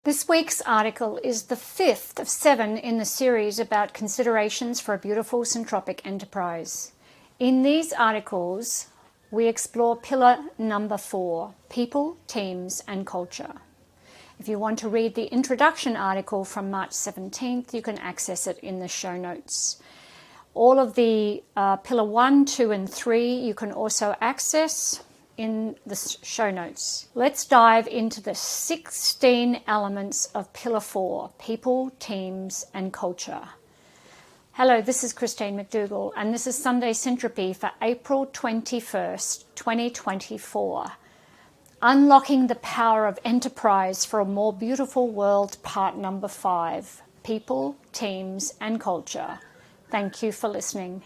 This week's article is the fifth of 7 in the series about considerations for a beautiful syntropic enterprise. In these articles, we explore pillar number 4, people, teams, and culture. If you want to read the introduction article from March 17th, you can access it in the show notes. All of the pillar 1, 2, and 3 you can also access in the show notes. Let's dive into the 16 elements of pillar 4, people, teams, and culture. Hello, this is Christine McDougall, and this is Sunday Syntropy for April 21st, 2024. Unlocking the Power of Enterprise for a More Beautiful World, part number 5, people, teams, and culture. Thank you for listening.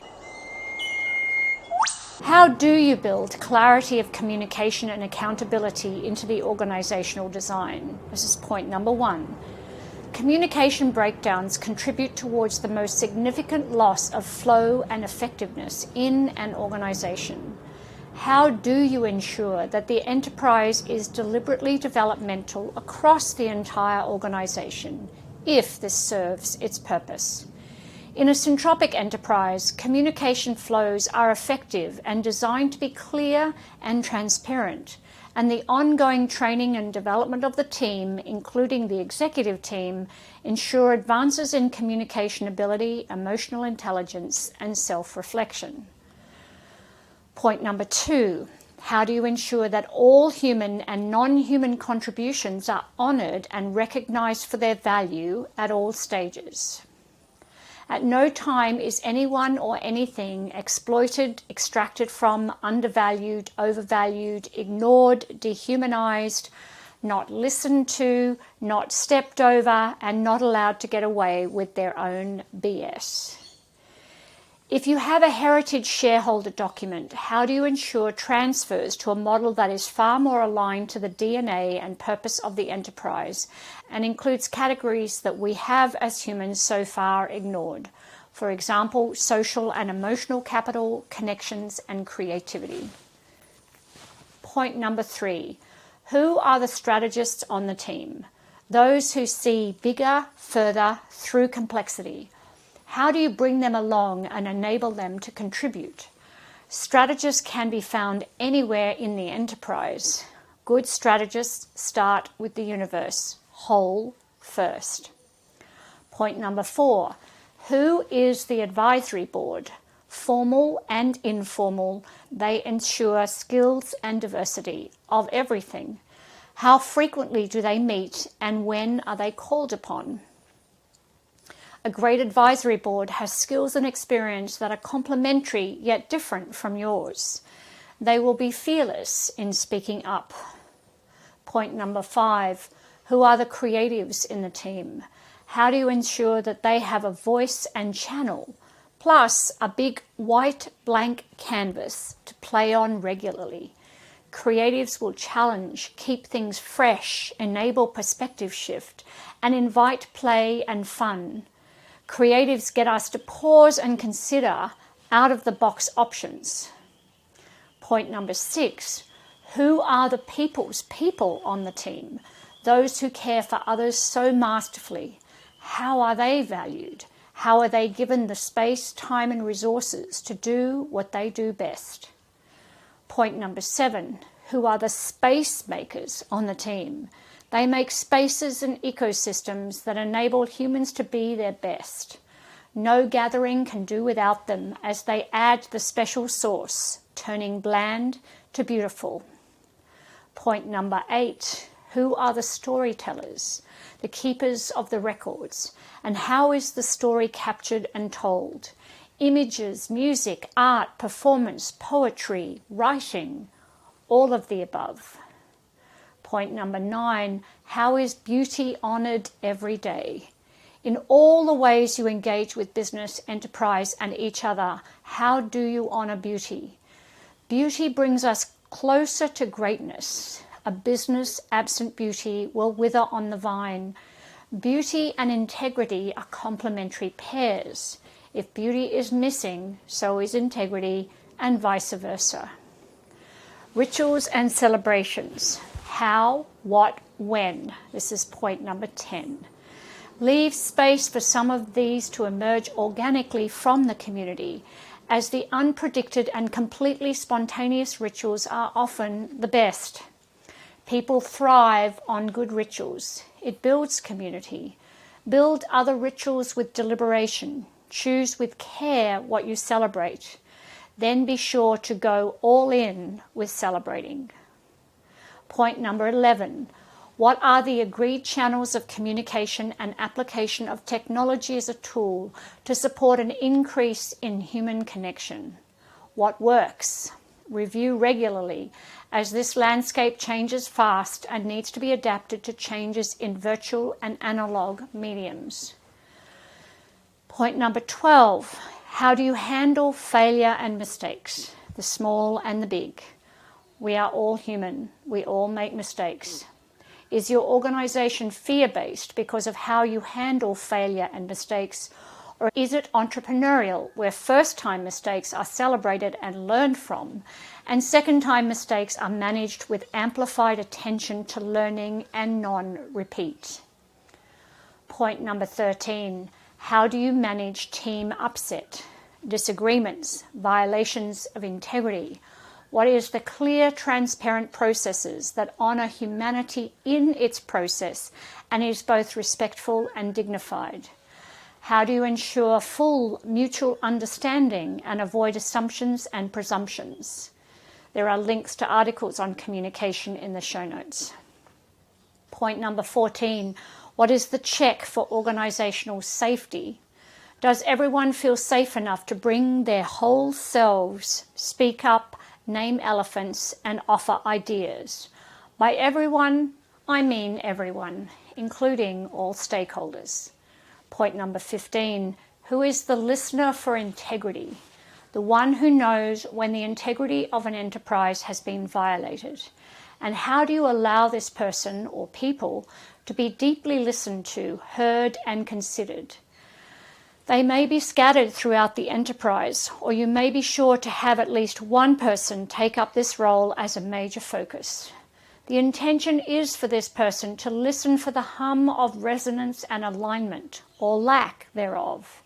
How do you build clarity of communication and accountability into the organizational design? This is point number 1. Communication breakdowns contribute towards the most significant loss of flow and effectiveness in an organization. How do you ensure that the enterprise is deliberately developmental across the entire organization, if this serves its purpose? In a syntropic enterprise, communication flows are effective and designed to be clear and transparent, and the ongoing training and development of the team, including the executive team, ensure advances in communication ability, emotional intelligence, and self-reflection. Point number 2, how do you ensure that all human and non-human contributions are honoured and recognised for their value at all stages? At no time is anyone or anything exploited, extracted from, undervalued, overvalued, ignored, dehumanized, not listened to, not stepped over, and not allowed to get away with their own BS. If you have a heritage shareholder document, how do you ensure transfers to a model that is far more aligned to the DNA and purpose of the enterprise and includes categories that we have as humans so far ignored? For example, social and emotional capital, connections, and creativity. Point number 3, who are the strategists on the team? Those who see bigger, further, through complexity. How do you bring them along and enable them to contribute? Strategists can be found anywhere in the enterprise. Good strategists start with the universe, whole first. Point number 4, who is the advisory board? Formal and informal, they ensure skills and diversity of everything. How frequently do they meet and when are they called upon? A great advisory board has skills and experience that are complementary yet different from yours. They will be fearless in speaking up. Point number 5, who are the creatives in the team? How do you ensure that they have a voice and channel, plus a big white blank canvas to play on regularly? Creatives will challenge, keep things fresh, enable perspective shift, and invite play and fun. Creatives get us to pause and consider out-of-the-box options. Point number 6, who are the people's people on the team? Those who care for others so masterfully. How are they valued? How are they given the space, time, and resources to do what they do best? Point number 7, who are the space makers on the team? They make spaces and ecosystems that enable humans to be their best. No gathering can do without them as they add the special sauce, turning bland to beautiful. Point number 8, who are the storytellers, the keepers of the records, and how is the story captured and told? Images, music, art, performance, poetry, writing, all of the above. Point number 9, how is beauty honoured every day? In all the ways you engage with business, enterprise, and each other, how do you honour beauty? Beauty brings us closer to greatness. A business absent beauty will wither on the vine. Beauty and integrity are complementary pairs. If beauty is missing, so is integrity, and vice versa. Rituals and celebrations. How, what, when. This is point number 10. Leave space for some of these to emerge organically from the community, as the unpredicted and completely spontaneous rituals are often the best. People thrive on good rituals. It builds community. Build other rituals with deliberation. Choose with care what you celebrate. Then be sure to go all in with celebrating. Point number 11. What are the agreed channels of communication and application of technology as a tool to support an increase in human connection? What works? Review regularly, as this landscape changes fast and needs to be adapted to changes in virtual and analog mediums. Point number 12. How do you handle failure and mistakes, the small and the big? We are all human. We all make mistakes. Is your organisation fear-based because of how you handle failure and mistakes, or is it entrepreneurial, where first-time mistakes are celebrated and learned from, and second-time mistakes are managed with amplified attention to learning and non-repeat? Point number 13. How do you manage team upset, disagreements, violations of integrity? What is the clear, transparent processes that honour humanity in its process and is both respectful and dignified? How do you ensure full mutual understanding and avoid assumptions and presumptions? There are links to articles on communication in the show notes. Point number 14. What is the check for organisational safety? Does everyone feel safe enough to bring their whole selves, speak up, name elephants, and offer ideas? By everyone, I mean everyone, including all stakeholders. Point number 15. Who is the listener for integrity? The one who knows when the integrity of an enterprise has been violated. And how do you allow this person or people to be deeply listened to, heard, and considered? They may be scattered throughout the enterprise, or you may be sure to have at least one person take up this role as a major focus. The intention is for this person to listen for the hum of resonance and alignment, or lack thereof.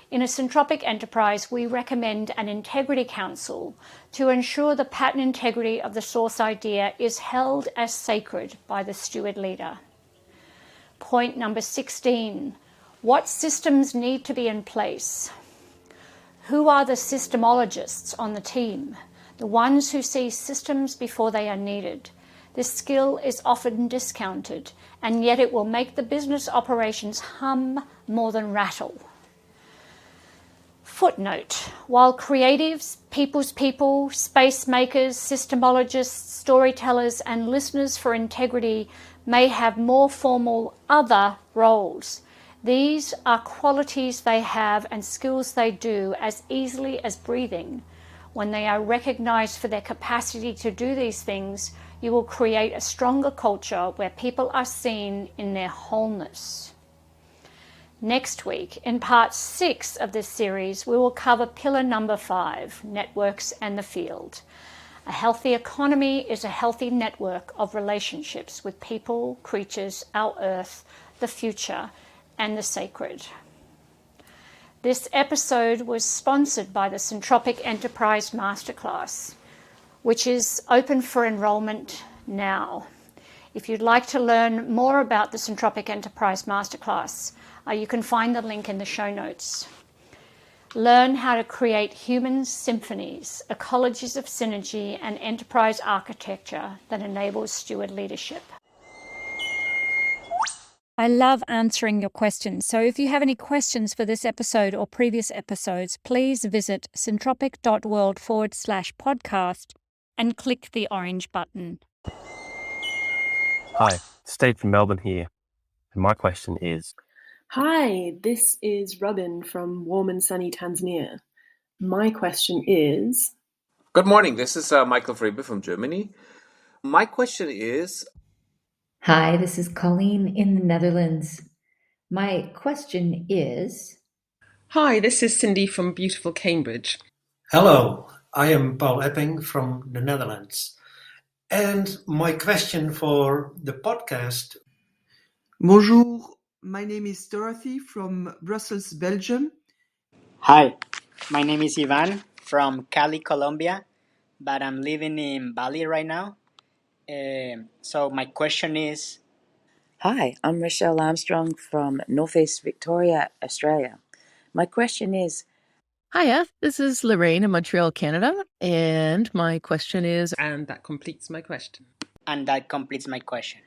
In a Syntropic Enterprise, we recommend an integrity council to ensure the pattern integrity of the source idea is held as sacred by the steward leader. Point number 16. What systems need to be in place? Who are the systemologists on the team? The ones who see systems before they are needed. This skill is often discounted, and yet it will make the business operations hum more than rattle. Footnote. While creatives, people's people, space makers, systemologists, storytellers, and listeners for integrity may have more formal other roles, these are qualities they have and skills they do as easily as breathing. When they are recognized for their capacity to do these things, you will create a stronger culture where people are seen in their wholeness. Next week, in part 6 of this series, we will cover pillar number 5, networks and the field. A healthy economy is a healthy network of relationships with people, creatures, our earth, the future, and the sacred. This episode was sponsored by the Syntropic Enterprise Masterclass, which is open for enrollment now. If you'd like to learn more about the Syntropic Enterprise Masterclass, you can find the link in the show notes. Learn how to create human symphonies, ecologies of synergy, and enterprise architecture that enables steward leadership. I love answering your questions. So if you have any questions for this episode or previous episodes, please visit syntropic.world/podcast and click the orange button. Hi, Steve from Melbourne here. And my question is... Hi, this is Robin from warm and sunny Tanzania. My question is... Good morning, this is Michael Frebe from Germany. My question is... Hi, this is Colleen in the Netherlands. My question is... Hi, this is Cindy from beautiful Cambridge. Hello, I am Paul Epping from the Netherlands. And my question for the podcast. Bonjour, my name is Dorothy from Brussels, Belgium. Hi, my name is Ivan from Cali, Colombia, but I'm living in Bali right now. So my question is, Hi, I'm Rochelle Armstrong from Northeast Victoria, Australia. My question is, Hiya, this is Lorraine in Montreal, Canada, and my question is... And that completes my question. and that completes my question.